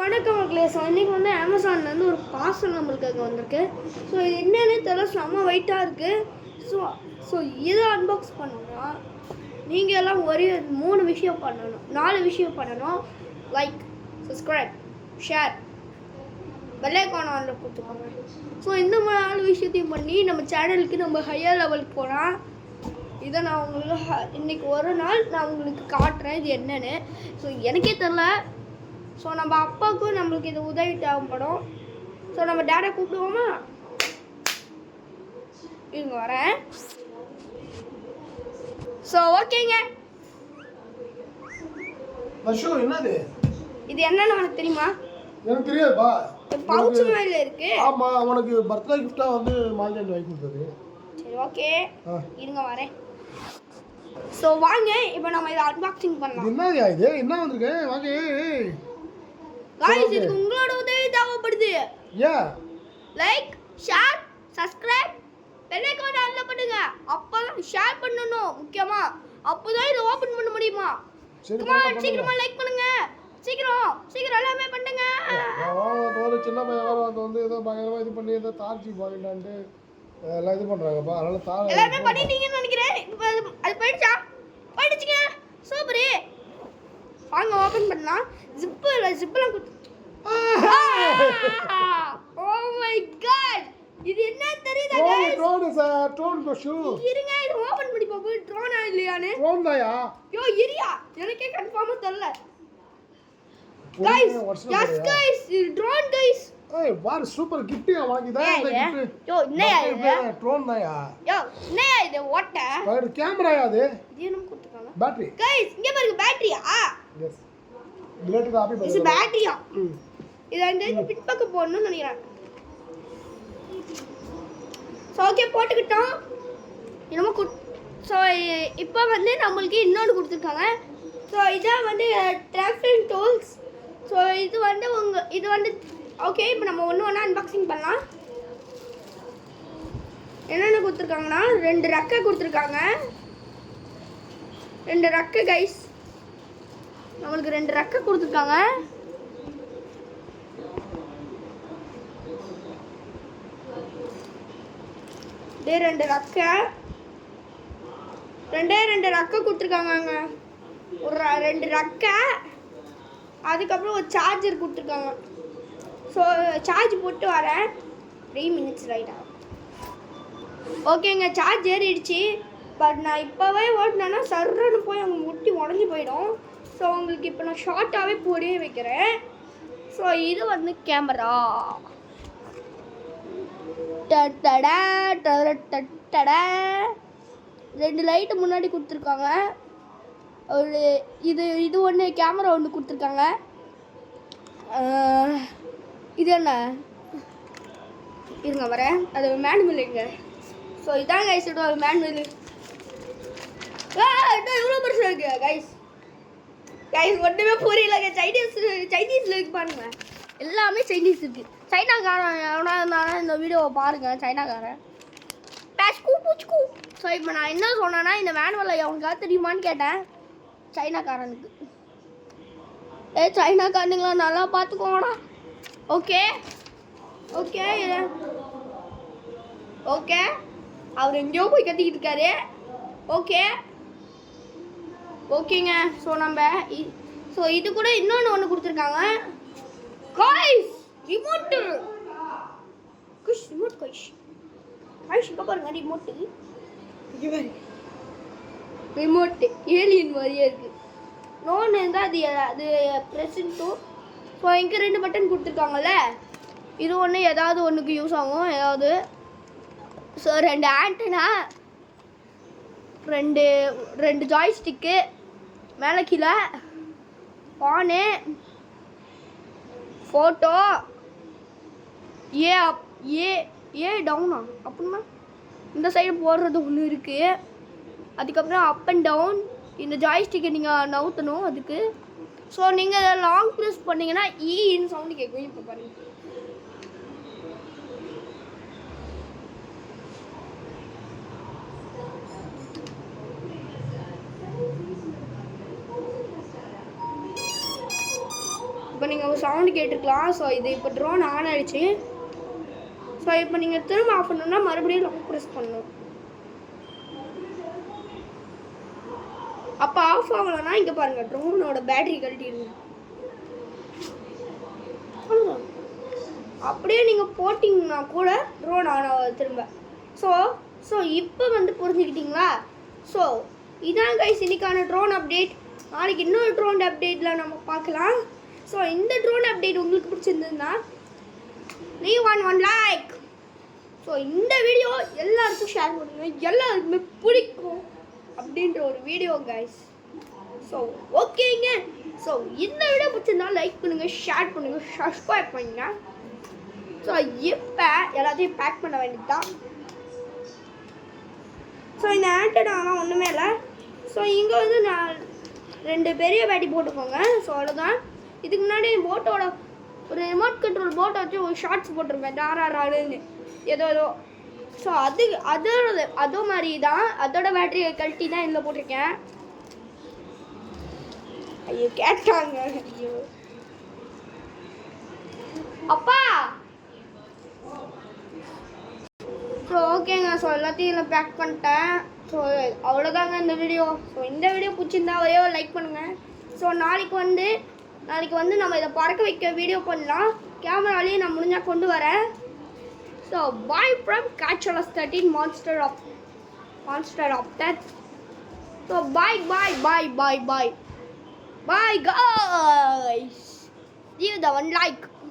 வணக்கம் மக்களே. ஸோ இன்றைக்கி வந்து அமேசான்லேருந்து ஒரு பார்சல் நம்மளுக்காக வந்திருக்கு. ஸோ இது என்னென்னு தெரியல, செம்ம வெயிட்டாக இருக்குது. ஸோ இதை அன்பாக்ஸ் பண்ணணும்னா நீங்கள் எல்லாம் ஒரே 3 விஷயம் பண்ணணும், 4 விஷயம் பண்ணணும். Like, subscribe, share, bell icon ஆன்ல கொடுத்துக்கோங்க. ஸோ இந்த 4 விஷயத்தையும் பண்ணி நம்ம சேனலுக்கு நம்ம ஹையர் லெவலுக்கு போனால் இதை நான் உங்களுக்கு இன்றைக்கி ஒரு நாள் நான் உங்களுக்கு காட்டுறேன் இது என்னென்னு. ஸோ எனக்கே தெரில. ஸோ நம்ம அப்பாவுக்கும் நம்மளுக்கு இது உதவி தேவைப்படும். ஸோ நம்ம டேடை கூப்பிடுவோமா? இவங்க வரேன். ஸோ ஓகேங்க. என்னது இது என்னன்னு உனக்கு தெரியுமா? எனக்கு தெரியாதுப்பா. பவுச் மேல இருக்கு. ஆமா, அவனுக்கு பர்த்டே கிஃப்டா வந்து மாஞ்சன் வாங்கி கொடுத்தது. சரி ஓகே, இருங்க வரேன். ஸோ வாங்க இப்போ நம்ம இதை அன்பாக்சிங் பண்ணலாம். என்னது இது? என்ன வந்திருக்கு? வாங்க. गाइस, இதுக்கு உங்களோட உதவி தேவைப்படுது. Like, share, subscribe, bell icon ஆன்ல பண்ணுங்க. அப்பதான் ஷேர் பண்ணனும் முக்கியமா. அப்பதான் இத ஓபன் பண்ண முடியுமா? சீக்கிரமா லைக் பண்ணுங்க. சீக்கிரம் எல்லாமே பண்ணுங்க. ஒரு சின்ன பையன் வர வந்து ஏதோ பயங்கரமா இது பண்ணி ஏதோ தார்ச்சி பாயிண்டான்ட்டு எல்லாம் இது பண்றாங்கப்பா. அதனால தார் எல்லாமே பண்ணிட்டீங்கன்னு நினைக்கிறேன். அது போயிடுச்சுங்க. சூப்பர். வாங்க ஓபன் பண்ணலாம். ஜிப்லாம் குத்து. ஓ மை காட், இது என்ன தெரியுதா गाइस? ட்ரோன் பஷு. இருங்க, இது ஓபன் பண்ணி பாப்போம். ட்ரோனா இல்லையானே? ட்ரோன் தாயா? யோ இரியா, எனக்கே கன்ஃபார்மா தெரியல. गाइस, எஸ் गाइस, இது ட்ரோன் गाइस. ஏய் வார் சூப்பர் கிஃப்ட் வாங்கிதா இந்த கிஃப்ட். யோ என்னயா இது? ட்ரோன் தாயா? யோ என்னயா இது? வாட்? இது கேமராயா அது? இது என்ன கொடுத்துருக்காங்க? பேட்டரி. गाइस, இங்க பாருங்க, பேட்டரியா? எஸ். பிளேட் காப்பி பண்ணு. இது பேட்டரியா? இத இந்த பின்பக்கம் போடணும்னு நினைக்கிறேன். சோ ஓகே, போட்டுக்கிட்டோம். இன்னும் சோ இப்போ வந்து நம்மளுக்கு இன்னொன்று கொடுத்துருக்காங்க. ஸோ இதான் வந்து டிராஃபிக் டூல்ஸ். ஸோ இது வந்து ஓகே. இப்போ நம்ம ஒன்று அன்பாக்சிங் பண்ணலாம். என்னென்ன கொடுத்துருக்காங்கன்னா 2 ரெக்கை கொடுத்துருக்காங்க. 2 ரெக்கை கைஸ், நம்மளுக்கு 2 ரெக்கை கொடுத்துருக்காங்க. இதே 2 ரெக்கை, 2 ரெக்கை கொடுத்துருக்காங்க. ஒரு 2 ரெக்கை, அதுக்கப்புறம் ஒரு சார்ஜர் கொடுத்துருக்காங்க. ஸோ சார்ஜ் போட்டு வரேன். 3 மினிட்ஸ் ரைட்டா. ஓகேங்க, சார்ஜ் ஏறிடுச்சு. பட் நான் இப்போவே ஓட்டினேன்னா சர்றன்னு போய் அவங்க முட்டி உடஞ்சி போயிடும். ஸோ உங்களுக்கு இப்போ நான் ஷார்ட்டாகவே போடியே வைக்கிறேன். ஸோ இது வந்து கேமரா. டடா 2 லைட்டு முன்னாடி கொடுத்துருக்காங்க. ஒரு இது ஒன்று கேமரா ஒன்று கொடுத்துருக்காங்க. இது என்ன? இருங்க வரேன். அது மேனுவல் இங்க. ஸோ இதான் கைஸ் ஒரு மேனுவல். இவ்வளோ பெருசாக இருக்கு கைஸ். ஒன்றுமே புரியலங்க. சைனீஸில் இருக்கு பாருங்க. எல்லாமே சைனீஸ் இருக்கு. சைனாக்காரன் எவனா இருந்தாலும் இந்த வீடியோவை பாருங்க. சைனாக்காரன் பேஷ்கூ பூச்கூ. ஸோ இப்போ நான் என்ன சொன்னேன்னா, இந்த மேனுவலை அவனுக்காக தெரியுமான்னு கேட்டேன் சைனாக்காரனுக்கு. சைனாக்காரனுங்களா நல்லா பார்த்துக்கோங்கடா. Okay okay okay. அவர் எங்கேயோ போய் கத்திக்கிட்டு இருக்காரு. ஓகேங்க. ஸோ இது கூட இன்னொன்று கொடுத்துருக்காங்க. Guys remote. ரிமோட் காய்ஸ் இங்கே பாருங்க. ரிமோட்டு ஏலியன் மாதிரியே இருக்கு. நோன்னு இருந்தால் அது ப்ரெசன்ட் டூ. ஸோ இங்கே 2 பட்டன் கொடுத்துருக்காங்கல்ல, இது ஒன்று ஏதாவது ஒன்றுக்கு யூஸ் ஆகும் ஏதாவது. ஸோ 2 ஆண்டனா, 2 ஜாய்ஸ்டிக்கு, மேலே கீழே ஆனு, ஃபோட்டோ, ஏ டவுனா அப்படின்னா இந்த சைடு போடுறது ஒன்று இருக்குது. அதுக்கப்புறம் அப் அண்ட் டவுன். இந்த ஜாய்ஸ்டிக்கை நீங்கள் நவுத்தணும் அதுக்கு. ஸோ நீங்கள் லாங் ப்ரெஸ் பண்ணிங்கன்னா ஈன்னு சவுண்டு கேட்கும். இப்போ பாருங்கள். இப்போ நீங்கள் சவுண்டு கேட்டுருக்கலாம். ஸோ இது இப்போ ட்ரோன் ஆன் ஆகிடுச்சு. ஸோ இப்போ நீங்கள் திரும்ப ஆஃப் பண்ணணும்னா மறுபடியும் லாக் ப்ரெஸ் பண்ணணும். அப்போ ஆஃப் ஆகலைன்னா இங்கே பாருங்கள் ட்ரோனோட பேட்டரி கழட்டிடுங்க. அப்படியே நீங்கள் போட்டிங்கன்னா கூட ட்ரோன் ஆன் ஆகாது திரும்ப. ஸோ இப்போ வந்து புரிஞ்சுக்கிட்டீங்களா? ஸோ இதான் கைஸ் இன்னைக்கான ட்ரோன் அப்டேட். நாளைக்கு இன்னொரு ட்ரோன் அப்டேட்டில் நம்ம பார்க்கலாம். ஸோ இந்த ட்ரோன் அப்டேட் உங்களுக்கு பிடிச்சிருந்ததுன்னா leave one like. ஸோ இந்த வீடியோ எல்லாருக்கும் ஷேர் பண்ணுங்க, எல்லாருக்குமே பிடிக்கும் அப்படின்ற ஒரு வீடியோ கைஸ். ஸோ ஓகேங்க. ஸோ இந்த வீடியோ பிடிச்சிருந்தா லைக் பண்ணுங்கள், ஷேர் பண்ணுங்கள், சப்ஸ்கிரைப் பண்ணுங்க. ஸோ இப்போ எல்லாத்தையும் பேக் பண்ண வேண்டியது தான். ஸோ இந்த ஆண்டனாலாம் ஒன்றுமே இல்லை. ஸோ இங்கே வந்து நான் 2 பெரிய பேட்டி போட்டுக்கோங்க. ஸோ அவ்வளோதான். இதுக்கு முன்னாடி போட்டோட ஒரு ரிமோட் கண்ட்ரோல் போட்டை வச்சு ஒரு ஷார்ட்ஸ் போட்டிருப்பேன் டாரான்னு ஏதோ. ஸோ அதோ மாதிரி தான், அதோட பேட்டரியை கழட்டி தான் இதில் போட்டிருக்கேன். ஐயோ கேட்டாங்க. ஐயோ அப்பா. ஸோ ஓகேங்க. ஸோ எல்லாத்தையும் இதில் பேக் பண்ணிட்டேன். ஸோ அவ்வளோதாங்க இந்த வீடியோ. ஸோ இந்த வீடியோ பிடிச்சிருந்தா ஒரே லைக் பண்ணுங்கள். ஸோ நாளைக்கு வந்து நம்ம இதை பறக்க வைக்க வீடியோ பண்ணலாம். கேமராலேயே நான் முடிஞ்சால் கொண்டு வரேன். So bye from Catch-All-Us 13 Monster of Death. So bye guys. Leave the one like.